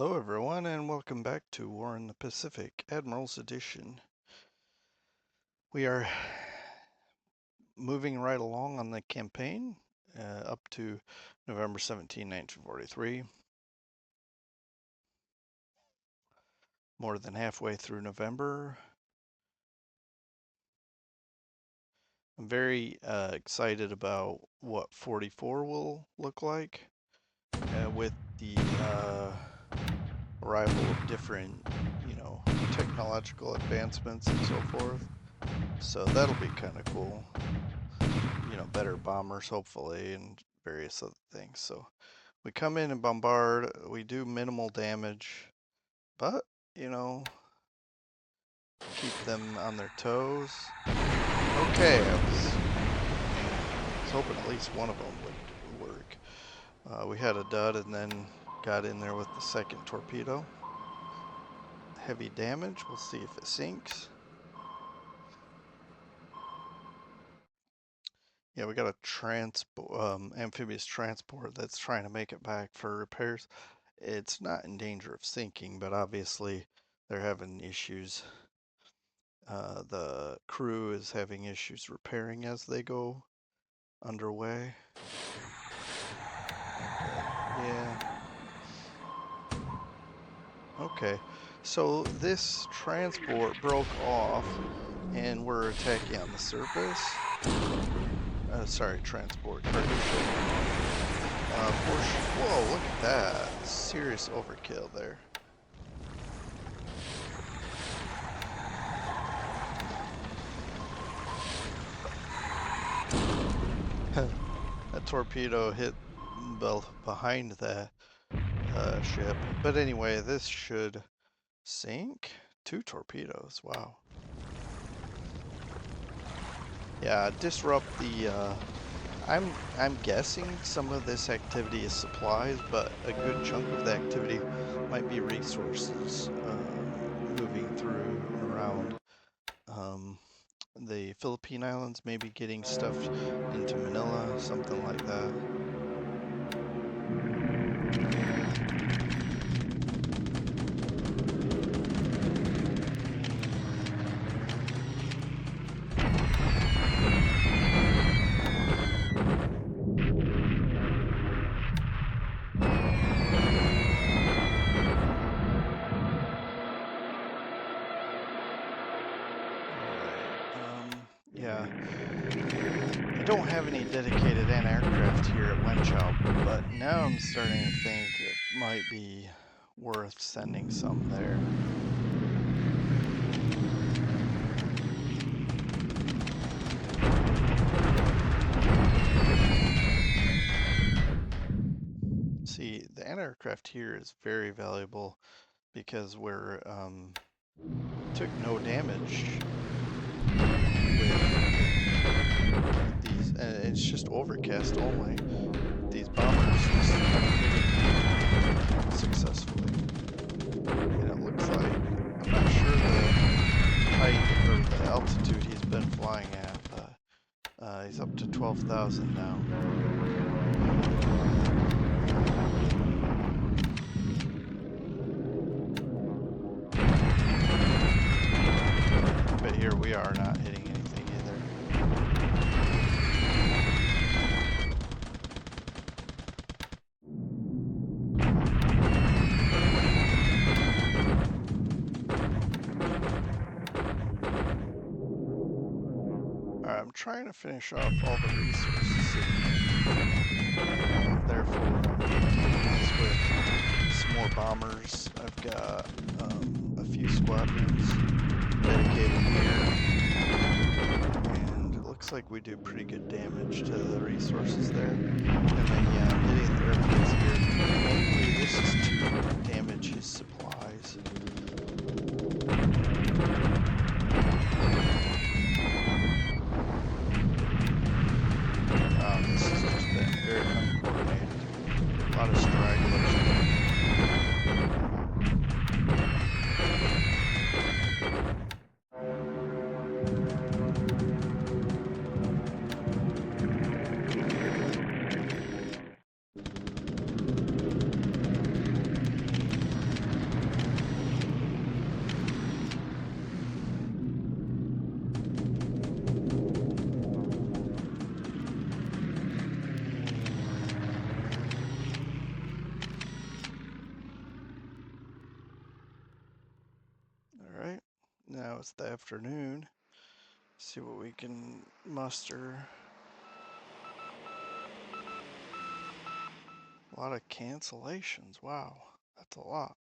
Hello everyone and welcome back to War in the Pacific, Admiral's Edition. We are moving right along on the campaign up to November 17, 1943. More than halfway through November. I'm very excited about what 44 will look like with the arrival of different, technological advancements and so forth. So that'll be kind of cool. Better bombers hopefully and various other things. So we come in and bombard, we do minimal damage, but keep them on their toes. Okay, I was hoping at least one of them would work. We had a dud and then got in there with the second torpedo. Heavy damage, we'll see if it sinks. Yeah, we got a amphibious transport that's trying to make it back for repairs. It's not in danger of sinking, but obviously they're having issues. The crew is having issues repairing as they go underway. Okay. Yeah. Okay. So this transport broke off and we're attacking on the surface. Sorry, transport, cargo ship. Whoa, look at that. Serious overkill there. That torpedo hit behind that ship. But anyway, this should sink. 2 torpedoes, wow. Yeah, disrupt the I'm guessing some of this activity is supplies, but a good chunk of the activity might be resources moving through and around the Philippine Islands, maybe getting stuff into Manila, something like that. Yeah, I don't have any dedicated anti-aircraft here at Wenchow, but now I'm starting to think it might be worth sending some there. See, the anti-aircraft here is very valuable because we're took no damage with these, and it's just overcast only. These bombers just hitting successfully, and it looks like, I'm not sure the height or the altitude he's been flying at, but he's up to 12,000 now. But here we are not hitting anything either. Alright, I'm trying to finish off all the resources. Therefore, with some more bombers. I've got a few squadrons dedicated here, and it looks like we do pretty good damage to the resources there. And then, yeah, hitting the airplanes here. Mainly, this is to damage his supplies. This has just been very uncoordinated. A lot of stragglers. now it's the afternoon. See what we can muster. A lot of cancellations. Wow, that's a lot.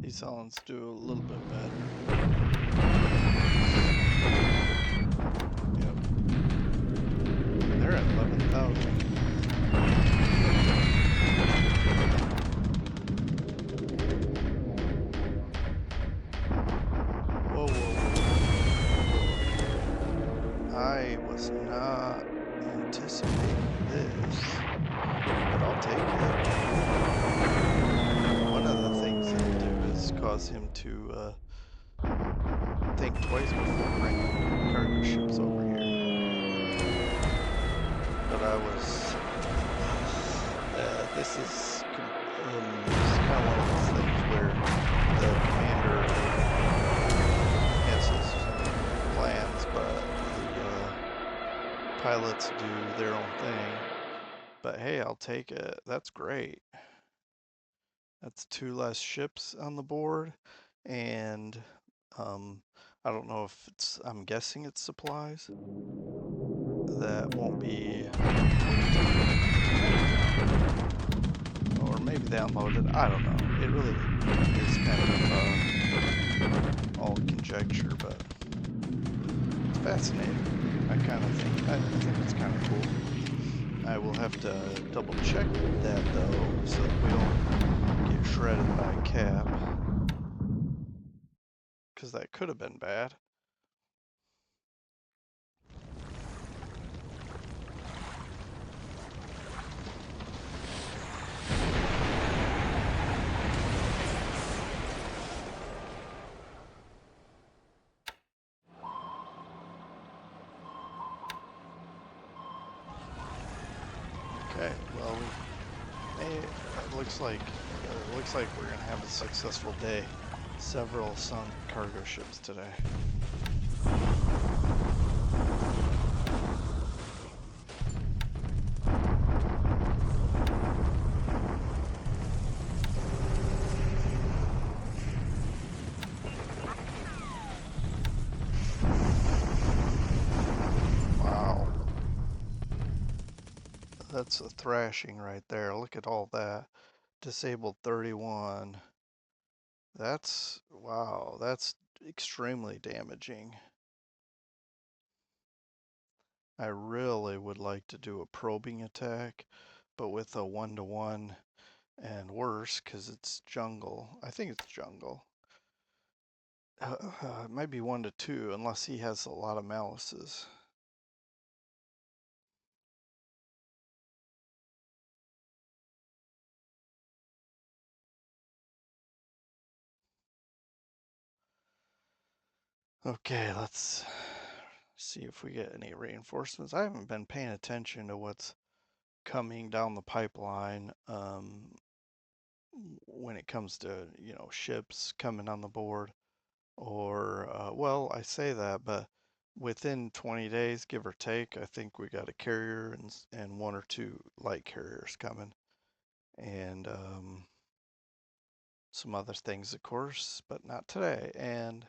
These Hollands do a little bit better. Yep. They're at 11,000. Whoa, whoa, whoa. I was not anticipating this, but I'll take it. One of the things it'll do is cause him to think twice before bringing cargo ships over here. But I was, this is kind of one of those things where the commander has his plans, but the pilots do their own thing. But hey, I'll take it. That's great. That's 2 less ships on the board, and I don't know if it's, I'm guessing it's supplies that won't be, or maybe they unloaded, I don't know. It really is kind of all conjecture, but it's fascinating. I think it's kind of cool. I will have to double check that though, so that we don't get shredded by cap, because that could have been bad. Okay, well, it looks like we're gonna have a successful day. Several sunk cargo ships today. Wow. That's a thrashing right there. Look at all that. Disabled 31. That's, wow, that's extremely damaging. I really would like to do a probing attack, but with a 1-to-1 and worse, because it's jungle. I think it's jungle. It might be 1-to-2, unless he has a lot of malices. Okay, let's see if we get any reinforcements. I haven't been paying attention to what's coming down the pipeline when it comes to, ships coming on the board. Or, well, I say that, but within 20 days, give or take, I think we got a carrier and 1 or 2 light carriers coming. And some other things, of course, but not today. And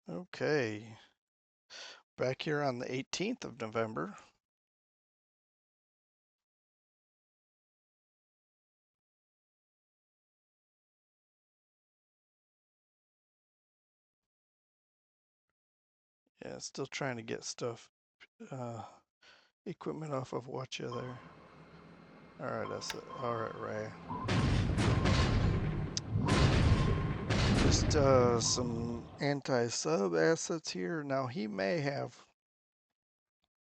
okay, back here on the 18th of November. Yeah, still trying to get stuff, equipment off of Watcha there. All right, that's it. All right, Ray. Just some anti-sub assets here. Now he may have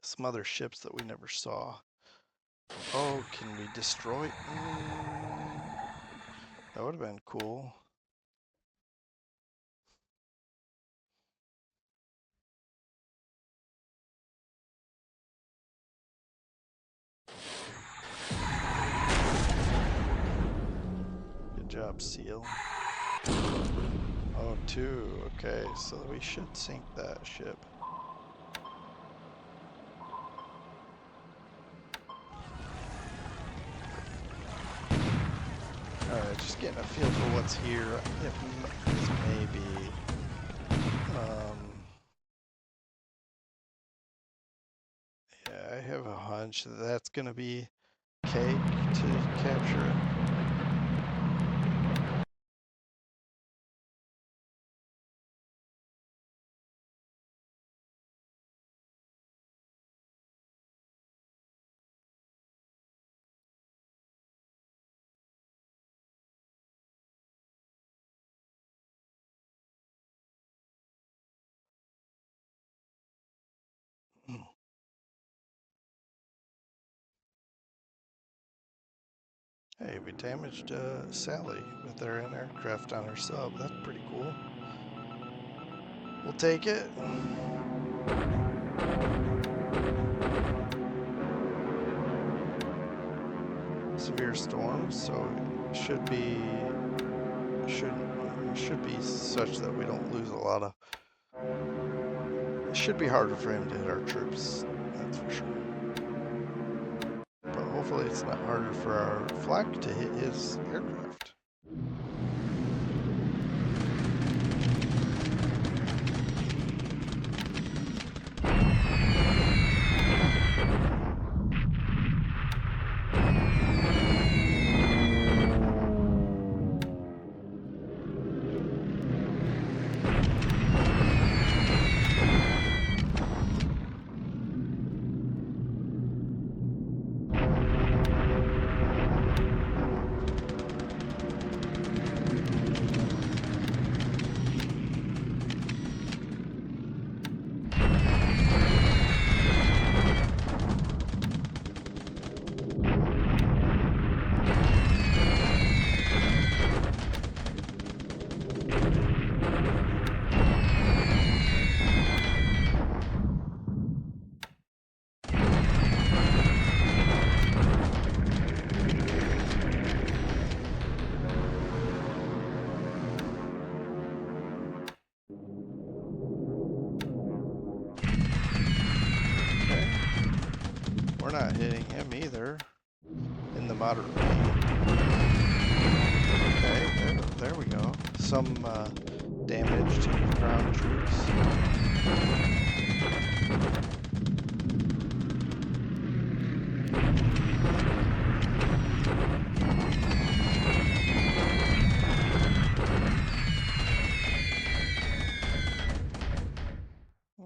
some other ships that we never saw. Oh, can we destroy? That would have been cool. job, SEAL. Oh, 2. Okay, so we should sink that ship. Alright, just getting a feel for what's here. This may be... yeah, I have a hunch that that's going to be cake to capture it. Hey, we damaged Sally with our aircraft on her sub. That's pretty cool. We'll take it. Severe storms, so it should be such that we don't lose a lot of. It should be harder for him to hit our troops. That's for sure. But hopefully, it's not harder for our flak to hit his aircraft. We're not hitting him either in the moderate range. Okay, there we go. Some damage to the ground troops.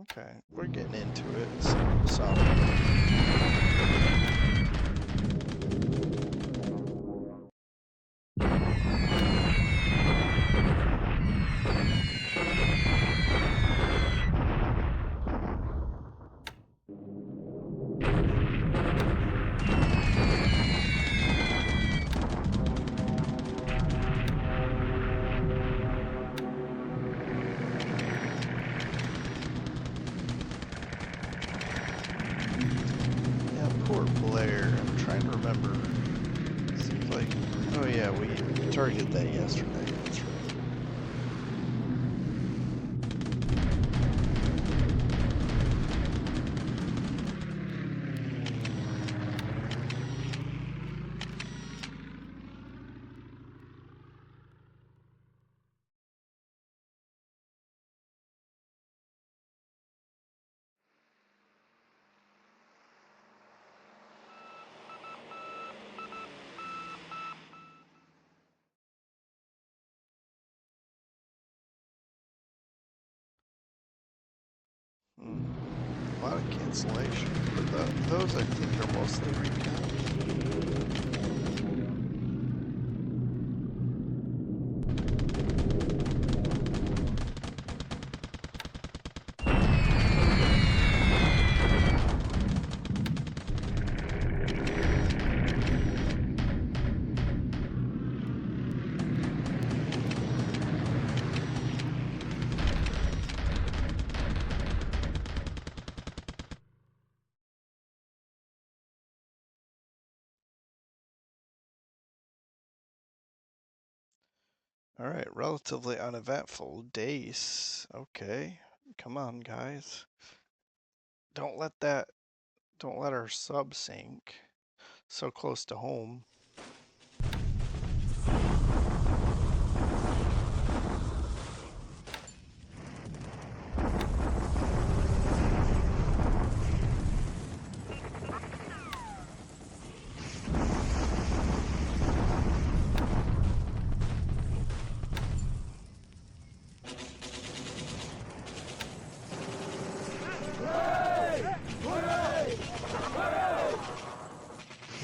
Okay, we're getting into it. Some. I'm trying to remember. Seems like, oh yeah, we targeted that yesterday. That's right. A lot of cancellation, but those I think are mostly recon. All right, relatively uneventful days. Okay, come on, guys. Don't let our sub sink so close to home.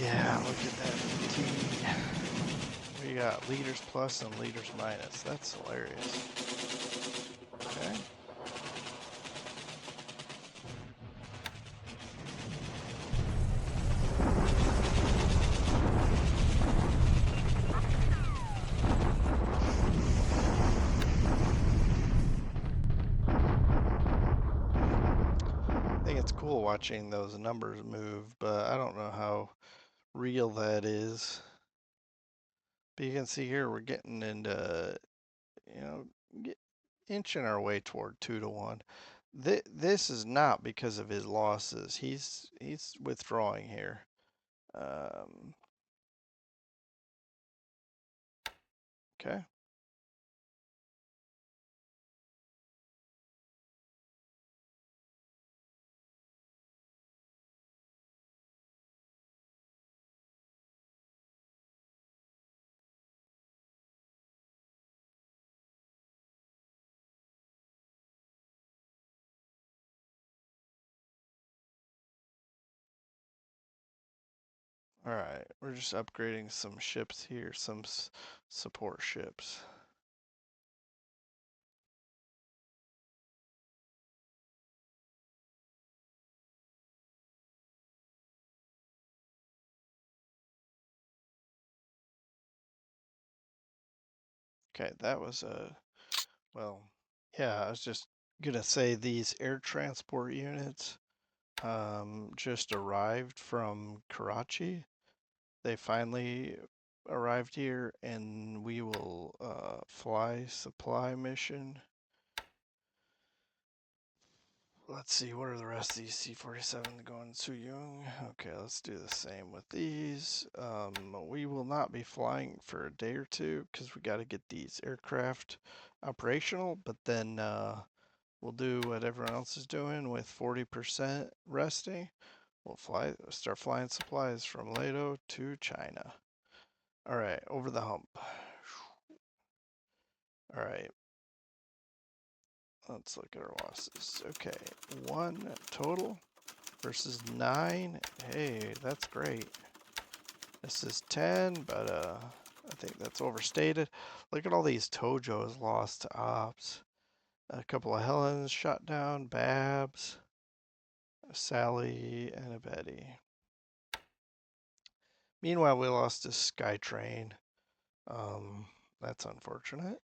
Yeah, look at that fatigue. We got liters plus and liters minus. That's hilarious. Okay. I think it's cool watching those numbers move, but I don't know how real that is. But you can see here we're getting into, you know, inching our way toward 2-1. This is not because of his losses. He's withdrawing here. Okay. All right, we're just upgrading some ships here, some support ships. Okay, that was well, yeah, I was just gonna say these air transport units just arrived from Karachi. They finally arrived here, and we will fly supply mission. Let's see, what are the rest of these C-47 going Suyung? Okay, let's do the same with these. We will not be flying for a day or two because we got to get these aircraft operational, but then we'll do what everyone else is doing with 40% resting. We'll start flying supplies from Lato to China. All right, over the hump. All right. Let's look at our losses. Okay, 1 total versus 9. Hey, that's great. This is 10, but I think that's overstated. Look at all these Tojos lost to ops. A couple of Helens shot down, Babs, a Sally, and a Betty. Meanwhile, we lost a Skytrain. That's unfortunate.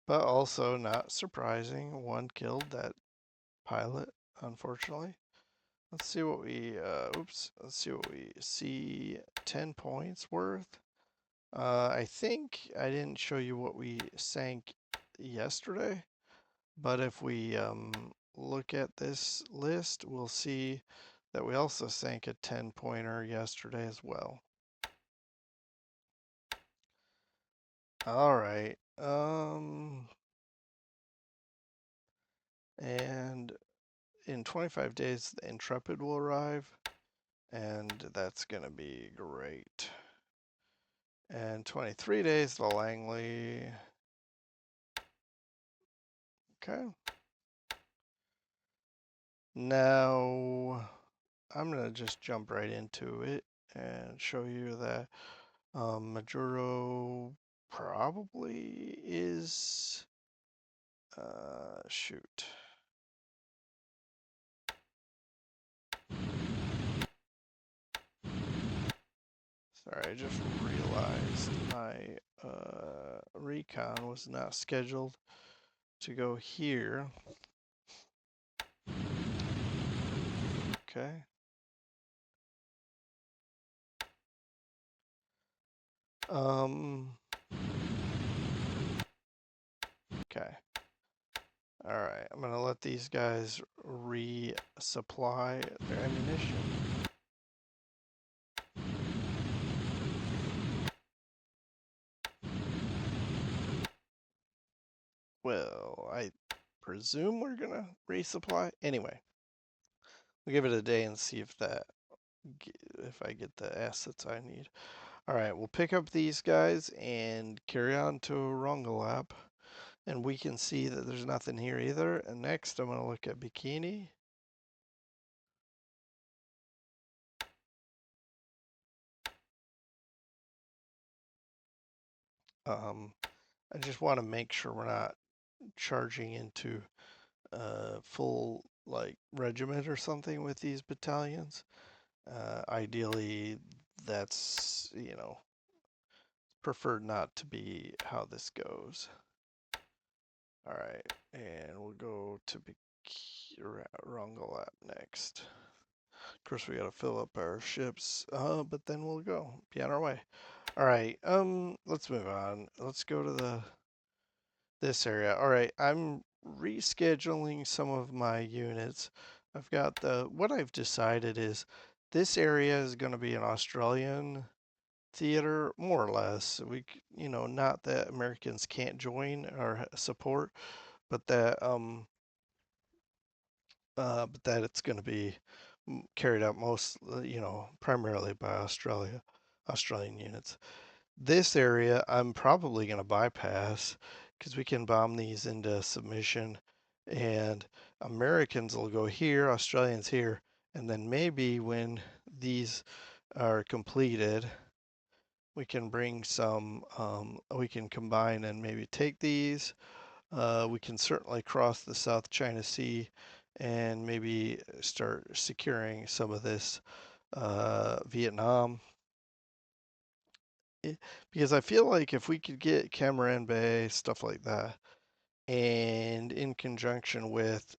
But also not surprising. One killed that pilot, unfortunately. Let's see what we, let's see what we see. 10 points worth. I think I didn't show you what we sank yesterday, but if we look at this list, we'll see that we also sank a 10-pointer yesterday as well. All right. And in 25 days, the Intrepid will arrive, and that's going to be great. And 23 days, the Langley. Okay. Now, I'm going to just jump right into it and show you that Majuro probably is, shoot. Sorry, I just realized my recon was not scheduled to go here. Okay. Okay. All right, I'm gonna let these guys resupply their ammunition. Well, I presume we're gonna resupply. Anyway, we'll give it a day and see if I get the assets I need. All right, we'll pick up these guys and carry on to Rongelap, and we can see that there's nothing here either. And next, I'm gonna look at Bikini. I just want to make sure we're not charging into full like regiment or something with these battalions. Ideally, that's preferred not to be how this goes. All right, and we'll go to Rongelap next. Of course, we got to fill up our ships, but then we'll be on our way. All right, let's move on. Let's go to this area. All right, I'm rescheduling some of my units. I've got what I've decided is this area is going to be an Australian theater, more or less. Not that Americans can't join or support, but that it's going to be carried out primarily by Australian units. This area I'm probably going to bypass because we can bomb these into submission, and Americans will go here, Australians here, and then maybe when these are completed, we can bring we can combine and maybe take these. We can certainly cross the South China Sea and maybe start securing some of this Vietnam. Because I feel like if we could get Camaran Bay, stuff like that, and in conjunction with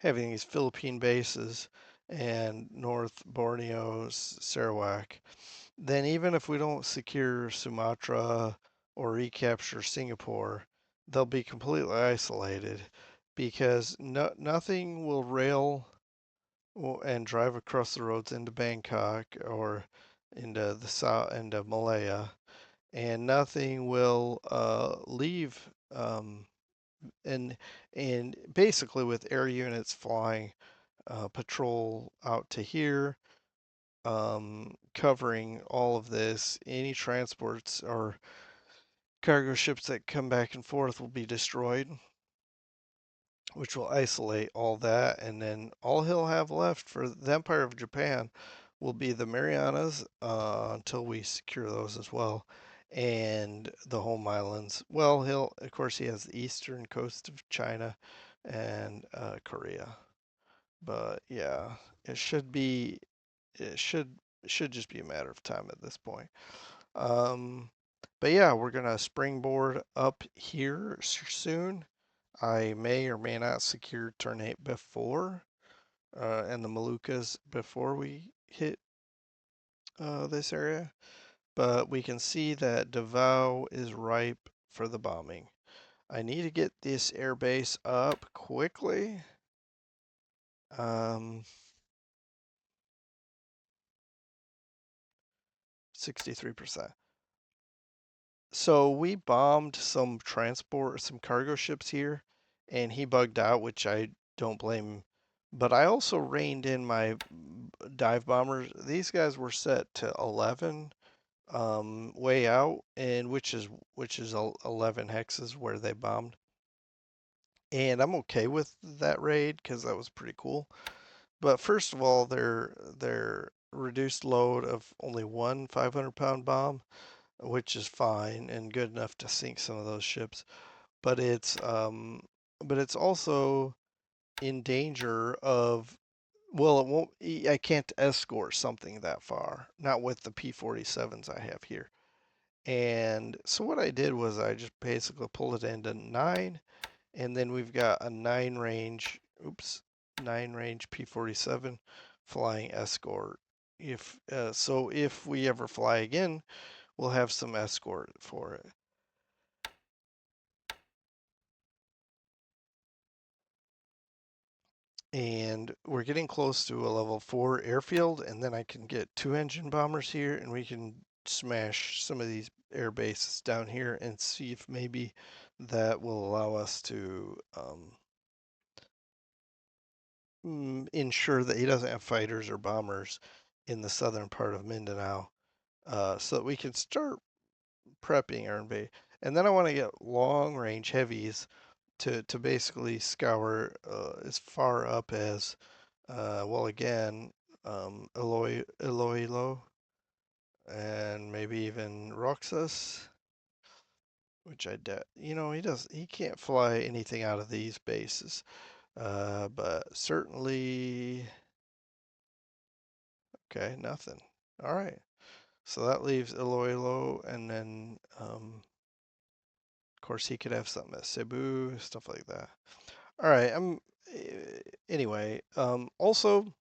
having these Philippine bases and North Borneo, Sarawak, then even if we don't secure Sumatra or recapture Singapore, they'll be completely isolated because nothing will rail and drive across the roads into Bangkok or into the south, into Malaya, and nothing will leave. And and basically, with air units flying patrol out to here, covering all of this, any transports or cargo ships that come back and forth will be destroyed, which will isolate all that. And then all he'll have left for the Empire of Japan will be the Marianas until we secure those as well. And the home islands. Well, of course, he has the eastern coast of China and Korea. But yeah, it should be, it should just be a matter of time at this point. Um, but yeah, we're gonna springboard up here soon. I may or may not secure turn 8 before, and the Moluccas before we hit this area. But we can see that Davao is ripe for the bombing. I need to get this airbase up quickly. 63%. So we bombed some cargo ships here, and he bugged out, which I don't blame him. But I also reined in my dive bombers. These guys were set to 11 way out, and which is 11 hexes where they bombed. And I'm okay with that raid because that was pretty cool. But first of all, their reduced load of only one 500-pound bomb, which is fine and good enough to sink some of those ships. But it's also in danger of, well, it won't. I can't escort something that far, not with the P-47s I have here. And so what I did was I just basically pulled it into 9, and then we've got a 9 range P-47 flying escort. If we ever fly again, we'll have some escort for it. and we're getting close to a level 4 airfield, and then I can get 2 engine bombers here, and we can smash some of these air bases down here and see if maybe that will allow us to ensure that he doesn't have fighters or bombers in the southern part of Mindanao, so that we can start prepping our base. And then I want to get long range heavies to basically scour as far up as well, again, Iloilo and maybe even Roxas, which he can't fly anything out of these bases, but certainly, okay, nothing. All right, so that leaves Iloilo, and then of course he could have something at Cebu, stuff like that. All right, anyway, also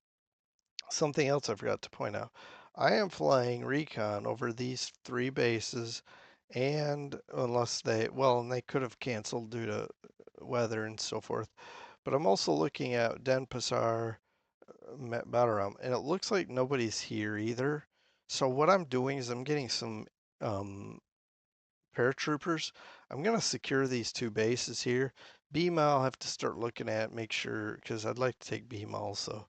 something else I forgot to point out. I am flying recon over these 3 bases, and unless and they could have canceled due to weather and so forth. But I'm also looking at Denpasar, Balaram, and it looks like nobody's here either. So what I'm doing is I'm getting some um, paratroopers. I'm gonna secure these 2 bases here. Beam I'll have to start looking at, make sure, because I'd like to take Beam also.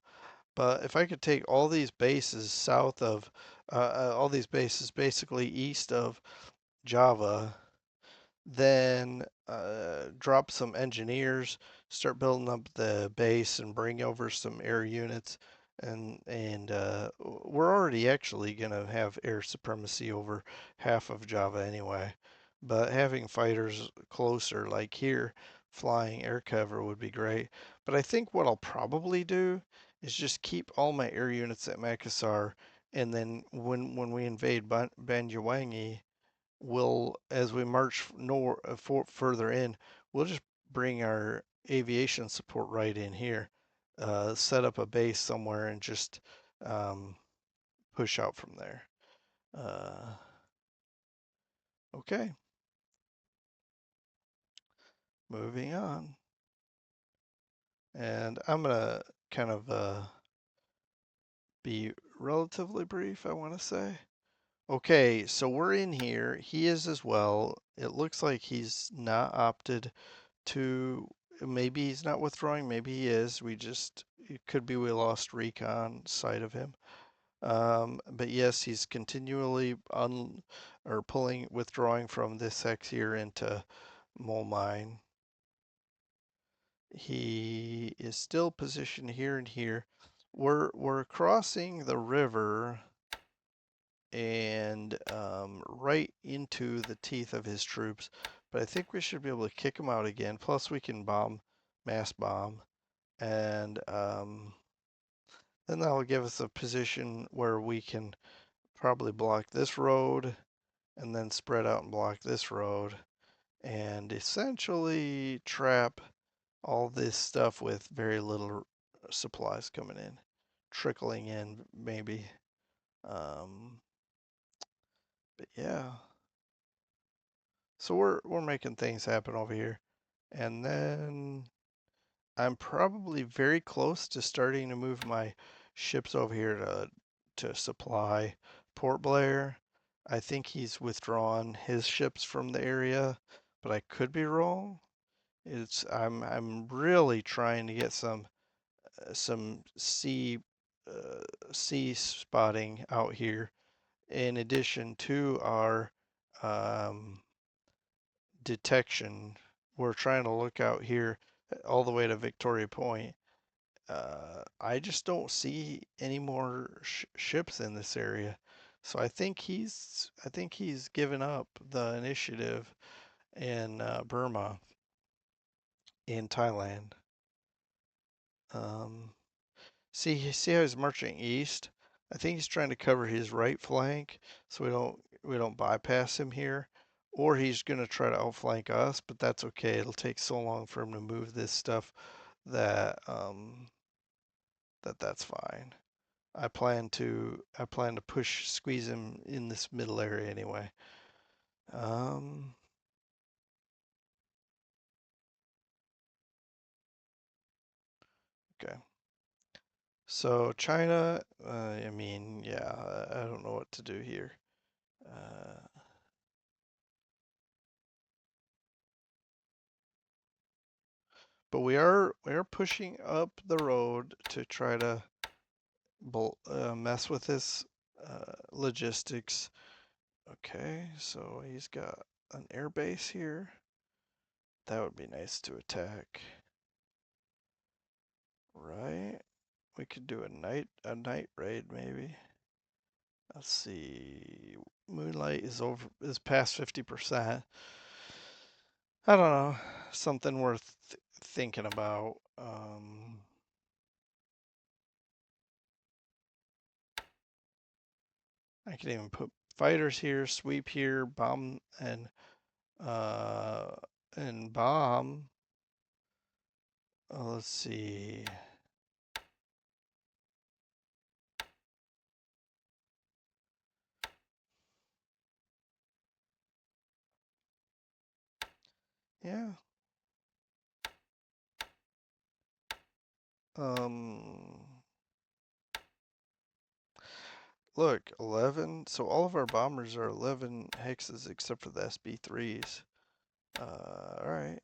But if I could take all these bases south of, all these bases basically east of Java, then drop some engineers, start building up the base, and bring over some air units. And we're already actually gonna have air supremacy over half of Java anyway. But having fighters closer, like here, flying air cover would be great. But I think what I'll probably do is just keep all my air units at Makassar, and then when we invade Banjawangi, we'll, as we march further in, we'll just bring our aviation support right in here, set up a base somewhere, and just um, push out from there. Uh, okay, moving on. And I'm going to kind of be relatively brief, I want to say. Okay, so we're in here. He is as well. It looks like he's not opted to, maybe he's not withdrawing, maybe he is. It could be we lost recon sight of him. But yes, he's continually withdrawing from this hex here into Mole Mine. He is still positioned here and here. We're crossing the river and right into the teeth of his troops. But I think we should be able to kick him out again. Plus, we can mass bomb, and then that will give us a position where we can probably block this road, and then spread out and block this road, and essentially trap all this stuff with very little supplies coming in, trickling in maybe. Um, but yeah. So we're making things happen over here. And then I'm probably very close to starting to move my ships over here to supply Port Blair. I think he's withdrawn his ships from the area, but I could be wrong. I'm really trying to get some sea spotting out here in addition to our um, detection. We're trying to look out here all the way to Victoria Point. I just don't see any more ships in this area, so I think he's given up the initiative in Burma, in Thailand. Um, see how he's marching east? I think he's trying to cover his right flank so we don't bypass him here. Or he's gonna try to outflank us, but that's okay. It'll take so long for him to move this stuff that that's fine. I plan to squeeze him in this middle area anyway. Um, okay. So China, I mean, yeah, I don't know what to do here. But we are pushing up the road to try to mess with this logistics. Okay, so he's got an airbase here. That would be nice to attack, right? We could do a night raid maybe. Let's see. Moonlight is past 50%. I don't know. Something worth thinking about. I could even put fighters here, sweep here, bomb uh and bomb. Let's see. Yeah. Um Look, 11. So all of our bombers are 11 hexes except for the SB3s. All right.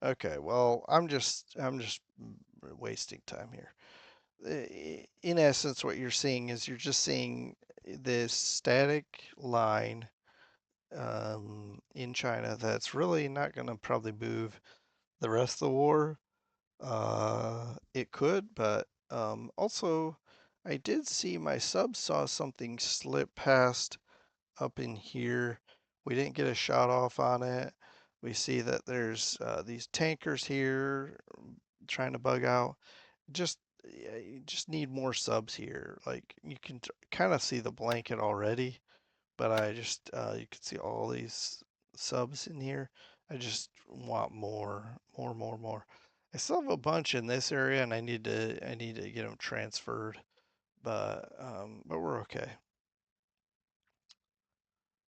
Okay, well, I'm just wasting time here. In essence, what you're seeing is you're just seeing this static line in China that's really not going to probably move the rest of the war. It could, but also I did see my sub saw something slip past up in here. We didn't get a shot off on it. We see that there's these tankers here trying to bug out. Just you just need more subs here. Like you can kind of see the blanket already, but I just you can see all these subs in here. I just want more. I still have a bunch in this area, and I need to get them transferred, but we're okay.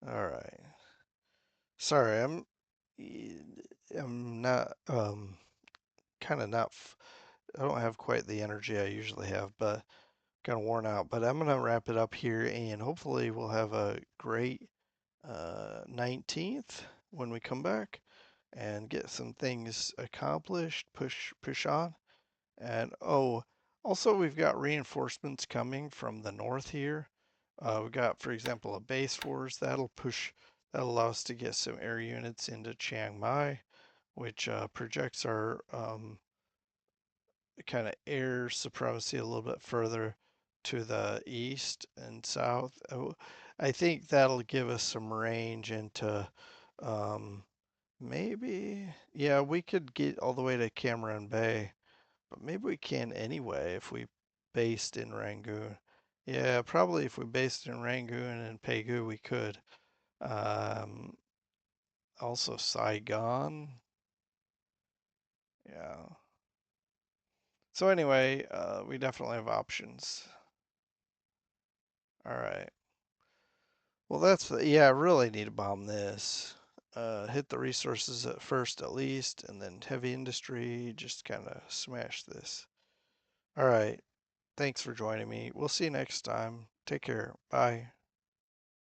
All right. Sorry, I'm not kind of not. I don't have quite the energy I usually have, but kind of worn out. But I'm gonna wrap it up here, and hopefully we'll have a great 19th when we come back and get some things accomplished. Push on, and oh, also we've got reinforcements coming from the north here. We've got, for example, a base force that'll allow us to get some air units into Chiang Mai, which projects our kind of air supremacy a little bit further to the east and south. I think that'll give us some range into um, maybe, yeah, we could get all the way to Cameron Bay, but maybe we can anyway if we based in Rangoon. Yeah, probably if we based in Rangoon and Pegu, we could. Um, Also Saigon. Yeah. So anyway, we definitely have options. All right. Well, yeah, I really need to bomb this. Hit the resources at first, at least, and then heavy industry, just kind of smash this. All right. Thanks for joining me. We'll see you next time. Take care. Bye.